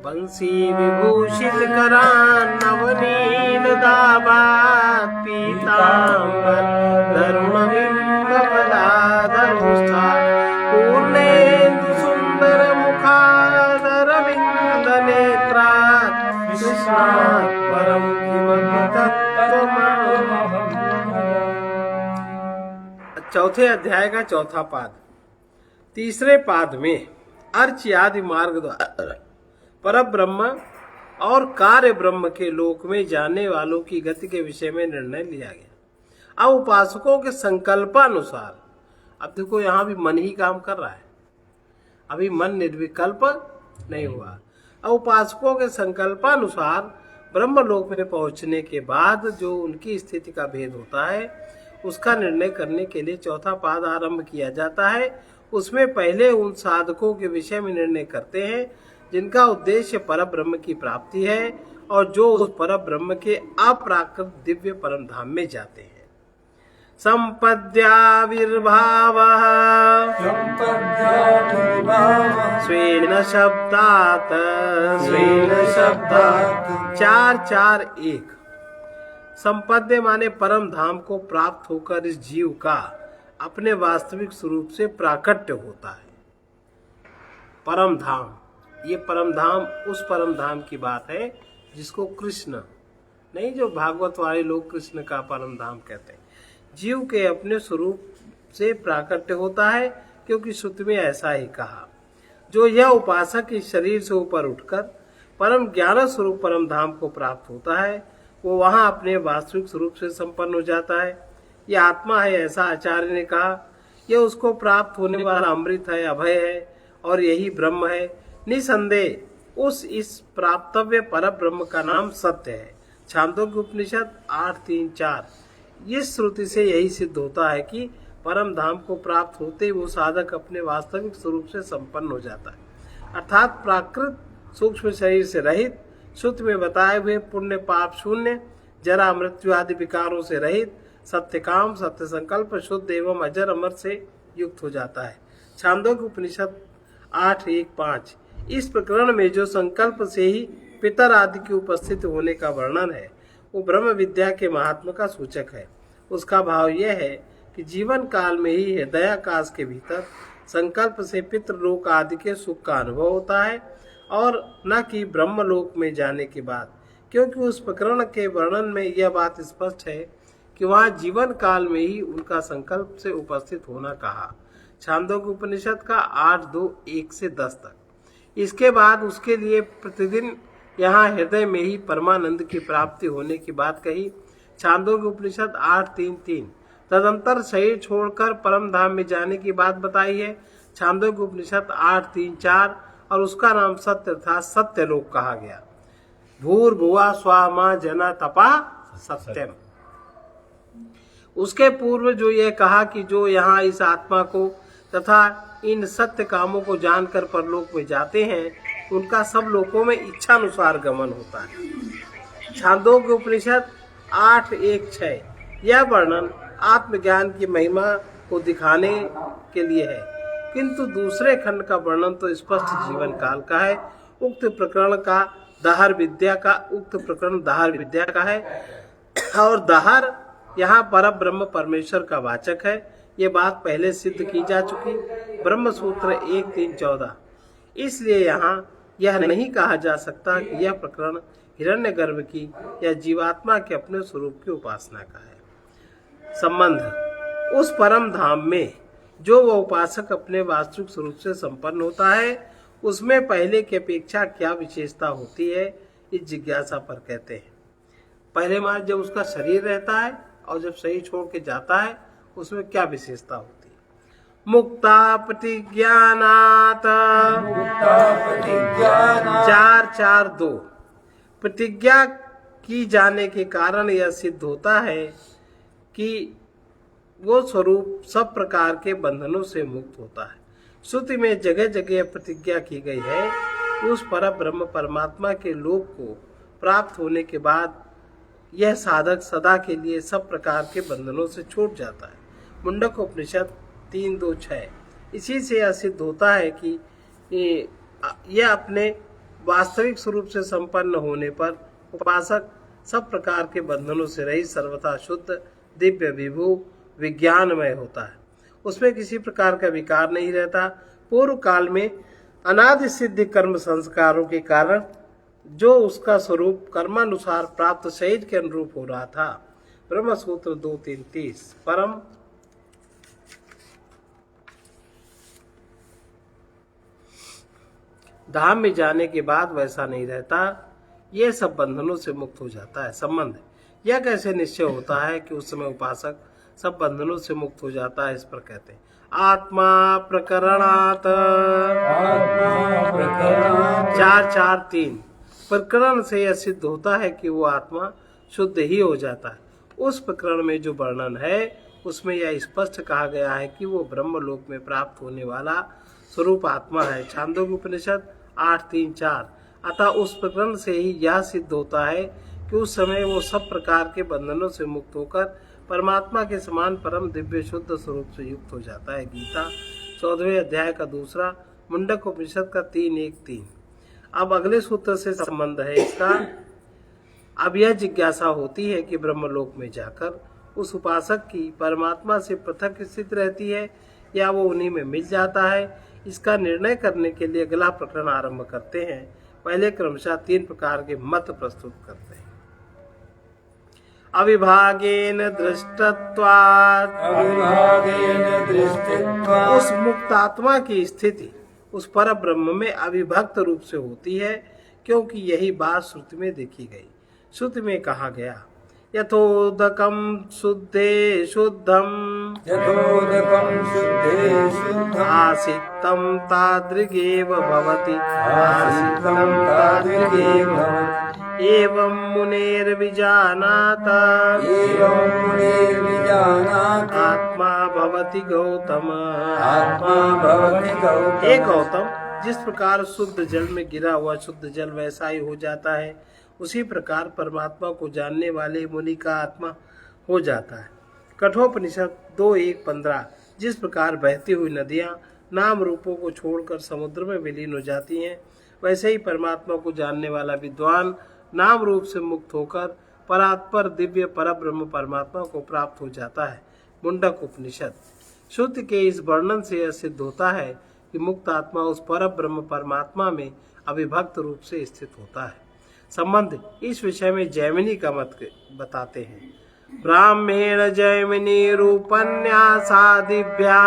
बंसी विभूषित करान नवनील दाबा पीतांबर धर्म बिंब बलाधरुष्ठा पूर्णेन्दु सुंदर मुखादर विंद नेत्रा कृष्णात् परम किमपि तत्त्वमहम्। चौथे अध्याय का चौथा पाद। तीसरे पाद में अर्च आदि मार्ग द्वारा पर ब्रह्म और कार्य ब्रह्म के लोक में जाने वालों की गति के विषय में निर्णय लिया गया। अब उपासकों के संकल्पानुसार, अब देखो यहाँ भी मन ही काम कर रहा है, अभी मन निर्विकल्प नहीं हुआ। अब उपासकों के संकल्पानुसार ब्रह्मलोक में पहुंचने के बाद जो उनकी स्थिति का भेद होता है उसका निर्णय करने के लिए चौथा पाद आरंभ किया जाता है। उसमें पहले उन साधकों के विषय में निर्णय करते हैं जिनका उद्देश्य परब्रह्म की प्राप्ति है और जो उस परब्रह्म के अप्राकृत दिव्य परम धाम में जाते हैं। संपद्याविर्भाव स्वेन शब्दात् 4-4-1। संपद्य माने परम धाम को प्राप्त होकर इस जीव का अपने वास्तविक स्वरूप से प्राकट्य होता है। परम धाम, ये परम धाम उस परम धाम की बात है जिसको कृष्ण नहीं, जो भागवत वाले लोग कृष्ण का परम धाम कहते हैं। जीव के अपने स्वरूप से प्राकट्य होता है, क्योंकि श्रुति में ऐसा ही कहा। जो यह उपासक इस शरीर से ऊपर उठकर परम ज्ञान स्वरूप परम धाम को प्राप्त होता है वो वहां अपने वास्तविक स्वरूप से संपन्न हो जाता है। यह आत्मा है ऐसा आचार्य ने कहा। यह उसको प्राप्त होने वाला अमृत है, अभय है और यही ब्रह्म है। निसंदेह उस इस प्राप्तव्य पर ब्रह्म का नाम सत्य है। छांदोग्य उपनिषद 8:3-4। इस श्रुति से यही सिद्ध होता है कि परम धाम को प्राप्त होते ही वो साधक अपने वास्तविक स्वरूप से संपन्न हो जाता है, अर्थात प्राकृत सूक्ष्म शरीर से रहित, श्रुति में बताए हुए पुण्य पाप शून्य, जरा मृत्यु आदि विकारों से रहित, सत्य काम सत्य संकल्प शुद्ध एवं अजर अमर से युक्त हो जाता है। छांदोग्य उपनिषद 8:1-5। इस प्रकरण में जो संकल्प से ही पितर आदि की उपस्थिति होने का वर्णन है वो ब्रह्म विद्या के महात्मा का सूचक है। उसका भाव यह है कि जीवन काल में ही हृदयाकाश के भीतर संकल्प से पितृलोक आदि के सुख का अनुभव होता है और न कि ब्रह्मलोक में जाने के बाद, क्योंकि उस प्रकरण के वर्णन में यह बात स्पष्ट है कि वहाँ जीवन काल में ही उनका संकल्प से उपस्थित होना कहा। छांदोग्य उपनिषद का 8:2-1-10 तक। इसके बाद उसके लिए प्रतिदिन यहाँ हृदय में ही परमानंद की प्राप्ति होने की बात कही। छांदोग्य उपनिषद 8:3-3। तदंतर शरीर छोड़कर परम धाम में जाने की बात बताई है। छांदोग्य उपनिषद 8:3-4 और उसका नाम सत्य था, सत्यलोक कहा गया। भूर्भुवा स्वामा जना तपा सत्यम। उसके पूर्व जो यह कहा कि जो यहाँ इस आत्मा को तथा इन सत्य कामों को जानकर परलोक में जाते हैं उनका सब लोकों में इच्छानुसार गमन होता है। छांदोग्य उपनिषद 8:1-6। यह वर्णन आत्मज्ञान की महिमा को दिखाने के लिए है, किंतु दूसरे खंड का वर्णन तो स्पष्ट जीवन काल का है। उक्त प्रकरण दाहर विद्या का है और दाहर यहाँ पर ब्रह्म परमेश्वर का वाचक है। ये बात पहले सिद्ध की जा चुकी, ब्रह्म सूत्र 1-3-14। इसलिए यहाँ यह नहीं कहा जा सकता कि यह प्रकरण हिरण्यगर्भ की या जीवात्मा के अपने स्वरूप की उपासना का है। संबंध उस परम धाम में जो वह उपासक अपने वास्तविक स्वरूप से संपन्न होता है उसमें पहले की अपेक्षा क्या विशेषता होती है, इस जिज्ञासा पर कहते हैं। पहले मार्ग जब उसका शरीर रहता है और जब शरीर छोड़ के जाता है उसमें क्या विशेषता होती है। मुक्ता प्रतिज्ञानात 4-4-2। प्रतिज्ञा की जाने के कारण यह सिद्ध होता है कि वो स्वरूप सब प्रकार के बंधनों से मुक्त होता है। श्रुति में जगह जगह प्रतिज्ञा की गई है कि उस परब्रह्म परमात्मा के लोक को प्राप्त होने के बाद यह साधक सदा के लिए सब प्रकार के बंधनों से छूट जाता है। मुंडक उपनिषद 3-2-6। इसी से यह सिद्ध होता है कि यह अपने वास्तविक स्वरूप से संपन्न होने पर उपासक सब प्रकार के बंधनों से रहित सर्वथा शुद्ध दिव्य विभू विज्ञानमय होता है। उसमें किसी प्रकार का विकार नहीं रहता। पूर्व काल में अनादि सिद्ध कर्म संस्कारों के कारण जो उसका स्वरूप कर्मानुसार प्राप्त शरीर के अनुरूप हो रहा था। ब्रह्म सूत्र 2:3-30 परम धाम में जाने के बाद वैसा नहीं रहता। यह सब बंधनों से मुक्त हो जाता है। संबंध यह कैसे निश्चय होता है कि उस समय उपासक सब बंधनों से मुक्त हो जाता है? इस पर कहते हैं आत्मा प्रकरणात 4:4-3 प्रकरण से यह सिद्ध होता है कि वो आत्मा शुद्ध ही हो जाता है। उस प्रकरण में जो वर्णन है उसमें यह स्पष्ट कहा गया है कि वो ब्रह्मलोक में प्राप्त होने वाला स्वरूप आत्मा है। छांदोग्य उपनिषद 8:3-4 अतः उस प्रकरण से ही यह सिद्ध होता है कि उस समय वो सब प्रकार के बंधनों से मुक्त होकर परमात्मा के समान परम दिव्य शुद्ध स्वरूप से युक्त हो जाता है। गीता 14वें अध्याय का 2 मुंडक उपनिषद का 3:1-3। अब अगले सूत्र से संबंध है इसका। अब यह जिज्ञासा होती है कि ब्रह्मलोक में जाकर उस उपासक की परमात्मा से पृथक स्थिति रहती है या वो उन्हीं में मिल जाता है। इसका निर्णय करने के लिए अगला प्रकरण आरंभ करते हैं। पहले क्रमशः 3 प्रकार के मत प्रस्तुत करते हैं। अविभागेन दृष्टत्वात् उस मुक्त आत्मा की स्थिति उस पर ब्रह्म में अविभक्त रूप से होती है, क्योंकि यही बात श्रुति में देखी गई। श्रुति में कहा गया यथोदकम शुद्धे शुद्धम आसितम तादृगेव भवति एवं मुनेर्विजानात आत्मा भवति गौतम। हे गौतम, जिस प्रकार शुद्ध जल में गिरा हुआ शुद्ध जल वैसा ही हो जाता है, उसी प्रकार परमात्मा को जानने वाले मुनि का आत्मा हो जाता है। कठोपनिषद 2:1-15 जिस प्रकार बहती हुई नदियां नाम रूपों को छोड़कर समुद्र में विलीन हो जाती हैं, वैसे ही परमात्मा को जानने वाला विद्वान नाम रूप से मुक्त होकर परात्पर दिव्य परब्रह्म परमात्मा को प्राप्त हो जाता है। मुंडक उपनिषद। श्रुति के इस वर्णन से यह सिद्ध होता है कि मुक्त आत्मा उस परब्रह्म परमात्मा में अविभक्त रूप से स्थित होता है। संबंध इस विषय में जैमिनी का मत बताते हैं। ब्राह्मण जैमिनी रूपन्यासा दिव्या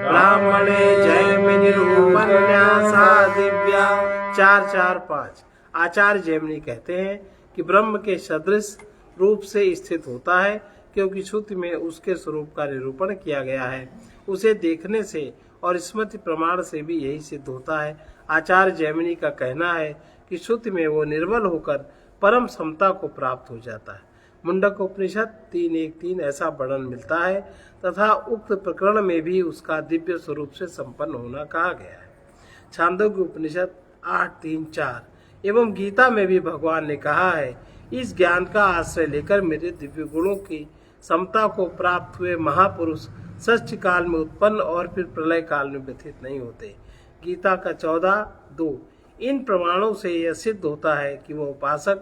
ब्राह्मणे जैमिनी रूपन्यासा दिव्या 4:4-5 आचार्य जैमिनी कहते हैं कि ब्रह्म के सदृश रूप से स्थित होता है, क्योंकि श्रुति में उसके स्वरूप का निरूपण किया गया है। उसे देखने से और स्मृति प्रमाण से भी यही सिद्ध होता है। आचार्य जैमिनी का कहना है कि श्रुति में वो निर्मल होकर परम समता को प्राप्त हो जाता है। मुंडक उपनिषद 3:1-3 ऐसा वर्णन मिलता है तथा उक्त प्रकरण में भी उसका दिव्य स्वरूप से संपन्न होना कहा गया है। छांदोग्य उपनिषद 8:3-4 एवं गीता में भी भगवान ने कहा है, इस ज्ञान का आश्रय लेकर मेरे दिव्य गुणों की समता को प्राप्त हुए महापुरुष सच्च काल में उत्पन्न और फिर प्रलय काल में व्यथित नहीं होते। गीता का 14:2 इन प्रमाणों से यह सिद्ध होता है कि वह उपासक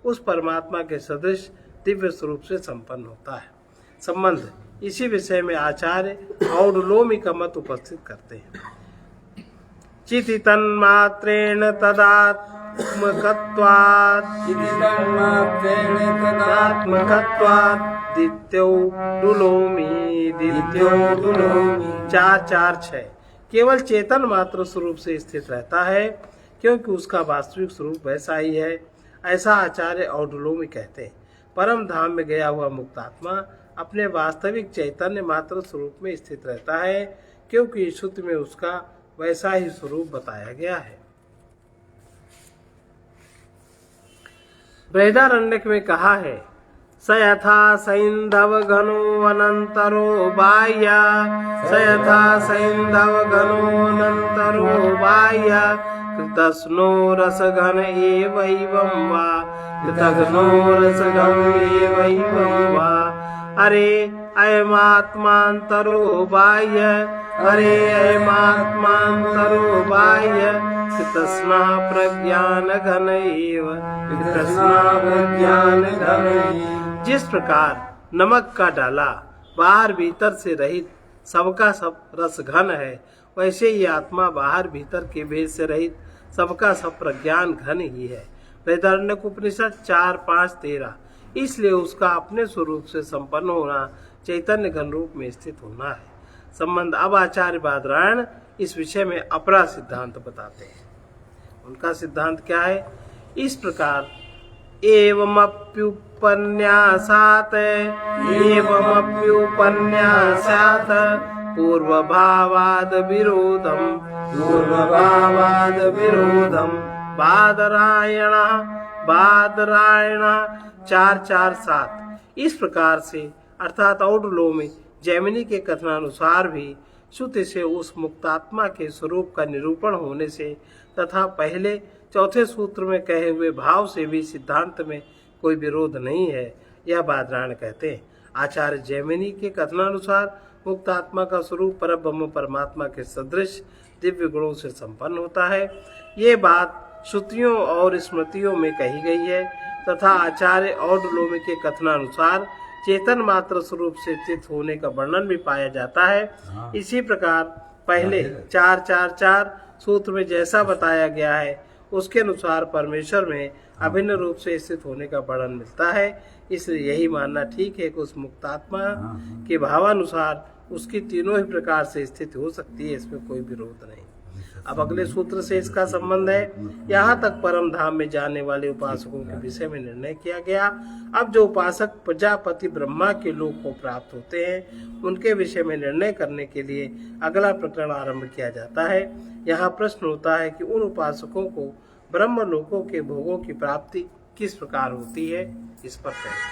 उस परमात्मा के सदृश दिव्य स्वरूप से संपन्न होता है। संबंध इसी विषय में आचार्य औडलोमी का मत उपस्थित करते हैं। चिति तन्मात्रेण तदात्मकत्वात् दित्यो डुलोमी 4:4-6 केवल चेतन मात्र स्वरूप से स्थित रहता है, क्योंकि उसका वास्तविक स्वरूप वैसा ही है। ऐसा आचार्य औडलोमी कहते हैं। परम धाम में गया हुआ मुक्तात्मा अपने वास्तविक चैतन्य मात्र स्वरूप में स्थित रहता है, क्योंकि श्रुति में उसका वैसा ही स्वरूप बताया गया है। बृहदारण्यक में कहा है, स यथा सैंधव घनो अनंतरो बाह्य स यथा सैंधव घनो अनंतरो बाह्य कृतस्नो रसघन एवं वा कृतघ्नो रसघन एवं वा अरे अयमात्मान्तरो बाह्य अरे अयमात्मान्तरो बाह्य वितृष्णा प्रज्ञान घन एव वितृष्णा प्रज्ञान घन एव। जिस प्रकार नमक का डाला बाहर भीतर से रहित सबका सब रस घन है, वैसे ही आत्मा बाहर भीतर के भेद से रहित सबका सब प्रज्ञान घन ही है। बृहदारण्यक उपनिषद 4:5-13। इसलिए उसका अपने स्वरूप से संपन्न होना चैतन्य घन रूप में स्थित होना है। संबंध। अब आचार्य बादरायण इस विषय में अपरा सिद्धांत बताते हैं। उनका सिद्धांत क्या है? इस प्रकार एवमप्युपन्यासात् पूर्वभावाद विरोधम बादरायण 4:4-7। इस प्रकार से अर्थात औडलो में जैमिनी के कथनानुसार भी श्रुति से उस मुक्तात्मा के स्वरूप का निरूपण होने से तथा पहले चौथे सूत्र में कहे हुए भाव से भी सिद्धांत में कोई विरोध नहीं है, यह बादरायण कहते हैं। आचार्य जैमिनी के कथनानुसार मुक्तात्मा का स्वरूप परब्रह्म परमात्मा के सदृश दिव्य गुणों से संपन्न होता है। ये बात श्रुतियों और स्मृतियों में कही गई है तथा आचार्य औडलोमी के कथनानुसार चेतन मात्र स्वरूप से स्थित होने का वर्णन भी पाया जाता है। इसी प्रकार पहले 4:4-4 सूत्र में जैसा बताया गया है उसके अनुसार परमेश्वर में अभिन्न रूप से स्थित होने का वर्णन मिलता है। इसलिए यही मानना ठीक है कि उस मुक्तात्मा के भावानुसार उसकी तीनों ही प्रकार से स्थिति हो सकती है, इसमें कोई विरोध नहीं। अब अगले सूत्र से इसका संबंध है। यहाँ तक परम धाम में जाने वाले उपासकों के विषय में निर्णय किया गया। अब जो उपासक प्रजापति ब्रह्मा के लोक को प्राप्त होते हैं उनके विषय में निर्णय करने के लिए अगला प्रकरण आरंभ किया जाता है। यहाँ प्रश्न होता है कि उन उपासकों को ब्रह्म लोकों के भोगों की प्राप्ति किस प्रकार होती है, इस पर कहें।